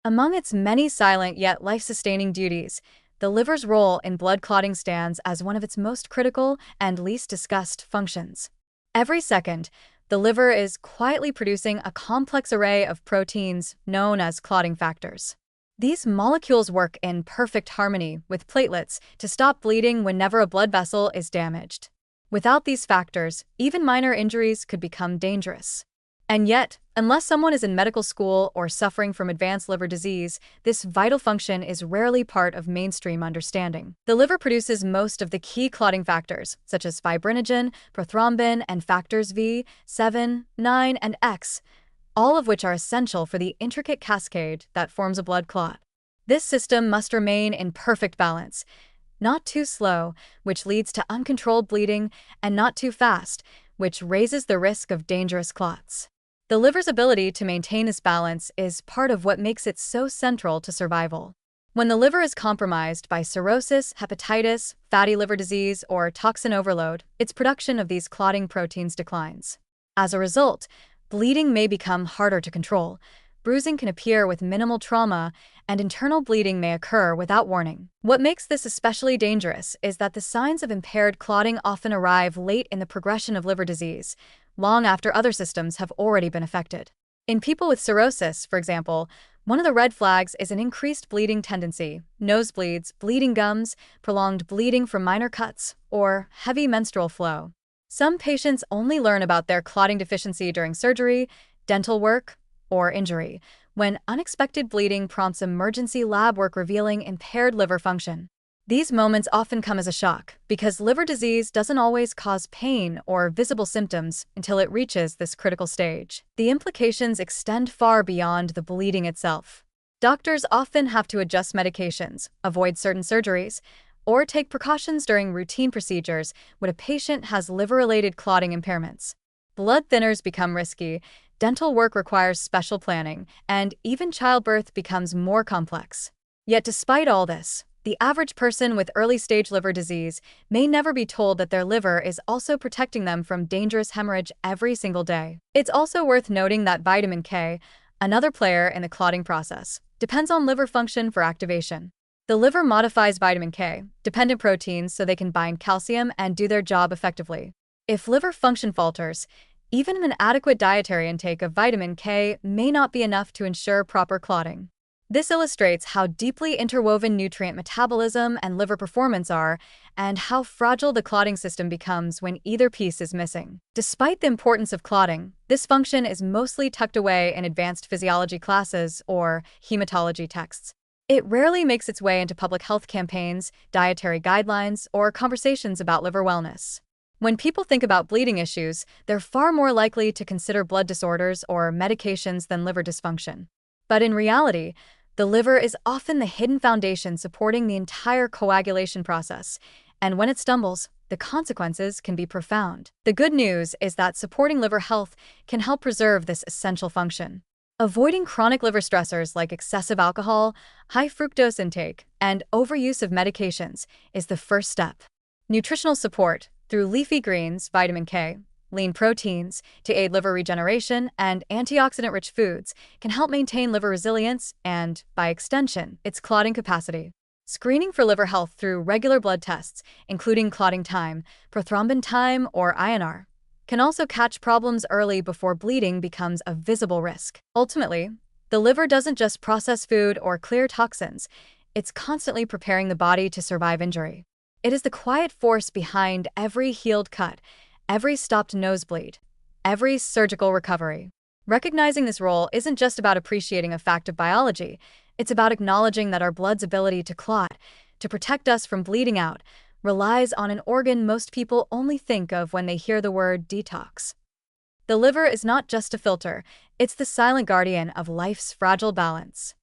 Among its many silent yet life-sustaining duties, the liver's role in blood clotting stands as one of its most critical and least discussed functions. Every second, the liver is quietly producing a complex array of proteins known as clotting factors. These molecules work in perfect harmony with platelets to stop bleeding whenever a blood vessel is damaged. Without these factors, even minor injuries could become dangerous. And yet, unless someone is in medical school or suffering from advanced liver disease, this vital function is rarely part of mainstream understanding. The liver produces most of the key clotting factors, such as fibrinogen, prothrombin, and factors V, 7, 9, and X, all of which are essential for the intricate cascade that forms a blood clot. This system must remain in perfect balance, not too slow, which leads to uncontrolled bleeding, and not too fast, which raises the risk of dangerous clots. The liver's ability to maintain this balance is part of what makes it so central to survival. When the liver is compromised by cirrhosis, hepatitis, fatty liver disease, or toxin overload, its production of these clotting proteins declines. As a result, bleeding may become harder to control, bruising can appear with minimal trauma, and internal bleeding may occur without warning. What makes this especially dangerous is that the signs of impaired clotting often arrive late in the progression of liver disease, long after other systems have already been affected. In people with cirrhosis, for example, one of the red flags is an increased bleeding tendency, nosebleeds, bleeding gums, prolonged bleeding from minor cuts, or heavy menstrual flow. Some patients only learn about their clotting deficiency during surgery, dental work, or injury, when unexpected bleeding prompts emergency lab work revealing impaired liver function. These moments often come as a shock, because liver disease doesn't always cause pain or visible symptoms until it reaches this critical stage. The implications extend far beyond the bleeding itself. Doctors often have to adjust medications, avoid certain surgeries, or take precautions during routine procedures when a patient has liver-related clotting impairments. Blood thinners become risky, dental work requires special planning, and even childbirth becomes more complex. Yet despite all this, the average person with early-stage liver disease may never be told that their liver is also protecting them from dangerous hemorrhage every single day. It's also worth noting that vitamin K, another player in the clotting process, depends on liver function for activation. The liver modifies vitamin K-dependent proteins so they can bind calcium and do their job effectively. If liver function falters, even an adequate dietary intake of vitamin K may not be enough to ensure proper clotting. This illustrates how deeply interwoven nutrient metabolism and liver performance are, and how fragile the clotting system becomes when either piece is missing. Despite the importance of clotting, this function is mostly tucked away in advanced physiology classes or hematology texts. It rarely makes its way into public health campaigns, dietary guidelines, or conversations about liver wellness. When people think about bleeding issues, they're far more likely to consider blood disorders or medications than liver dysfunction. But in reality, the liver is often the hidden foundation supporting the entire coagulation process, and when it stumbles, the consequences can be profound. The good news is that supporting liver health can help preserve this essential function. Avoiding chronic liver stressors like excessive alcohol, high fructose intake, and overuse of medications is the first step. Nutritional support through leafy greens, vitamin K, lean proteins to aid liver regeneration, and antioxidant-rich foods can help maintain liver resilience and, by extension, its clotting capacity. Screening for liver health through regular blood tests, including clotting time, prothrombin time, or INR, can also catch problems early before bleeding becomes a visible risk. Ultimately, the liver doesn't just process food or clear toxins, it's constantly preparing the body to survive injury. It is the quiet force behind every healed cut, every stopped nosebleed, every surgical recovery. Recognizing this role isn't just about appreciating a fact of biology, it's about acknowledging that our blood's ability to clot, to protect us from bleeding out, relies on an organ most people only think of when they hear the word detox. The liver is not just a filter, it's the silent guardian of life's fragile balance.